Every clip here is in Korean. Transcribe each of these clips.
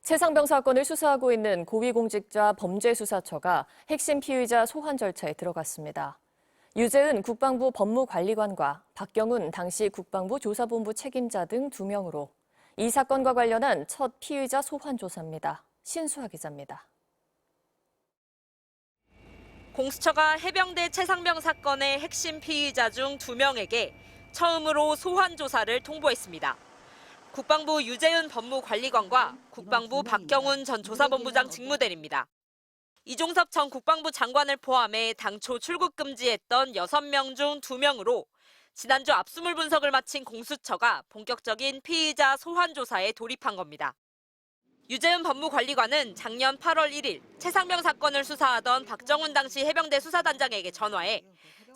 최상병 사건을 수사하고 있는 고위공직자 범죄수사처가 핵심 피의자 소환 절차에 들어갔습니다. 유재은 국방부 법무관리관과 박경훈 당시 국방부 조사본부 책임자 등 2명으로 이 사건과 관련한 첫 피의자 소환 조사입니다. 신수아 기자입니다. 공수처가 해병대 최상병 사건의 핵심 피의자 중 2명에게 처음으로 소환 조사를 통보했습니다. 국방부 유재은 법무관리관과 국방부 박경훈 전 조사본부장 직무대리입니다. 이종섭 전 국방부 장관을 포함해 당초 출국 금지했던 6명 중 2명으로 지난주 압수물 분석을 마친 공수처가 본격적인 피의자 소환 조사에 돌입한 겁니다. 유재은 법무관리관은 작년 8월 1일 최상병 사건을 수사하던 박정훈 당시 해병대 수사단장에게 전화해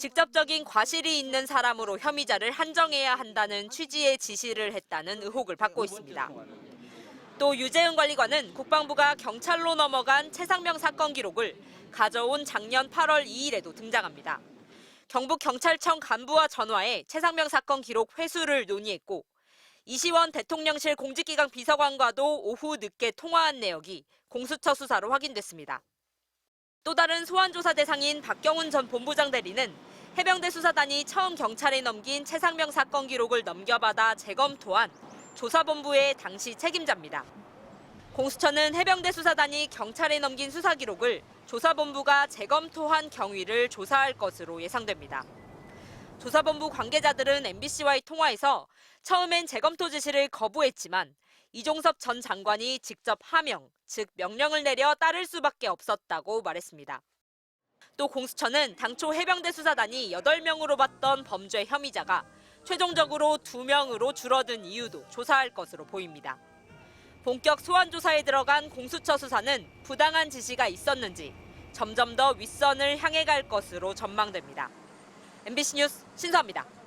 직접적인 과실이 있는 사람으로 혐의자를 한정해야 한다는 취지의 지시를 했다는 의혹을 받고 있습니다. 또 유재은 관리관은 국방부가 경찰로 넘어간 최상병 사건 기록을 가져온 작년 8월 2일에도 등장합니다. 경북경찰청 간부와 전화해 최상병 사건 기록 회수를 논의했고 이시원 대통령실 공직기강 비서관과도 오후 늦게 통화한 내역이 공수처 수사로 확인됐습니다. 또 다른 소환조사 대상인 박경훈 전 본부장 대리는 해병대 수사단이 처음 경찰에 넘긴 최상병 사건 기록을 넘겨받아 재검토한 조사본부의 당시 책임자입니다. 공수처는 해병대 수사단이 경찰에 넘긴 수사 기록을 조사본부가 재검토한 경위를 조사할 것으로 예상됩니다. 조사본부 관계자들은 MBC와의 통화에서 처음엔 재검토 지시를 거부했지만 이종섭 전 장관이 직접 하명, 즉 명령을 내려 따를 수밖에 없었다고 말했습니다. 또 공수처는 당초 해병대 수사단이 8명으로 봤던 범죄 혐의자가 최종적으로 2명으로 줄어든 이유도 조사할 것으로 보입니다. 본격 소환 조사에 들어간 공수처 수사는 부당한 지시가 있었는지 점점 더 윗선을 향해 갈 것으로 전망됩니다. MBC 뉴스 신수아입니다.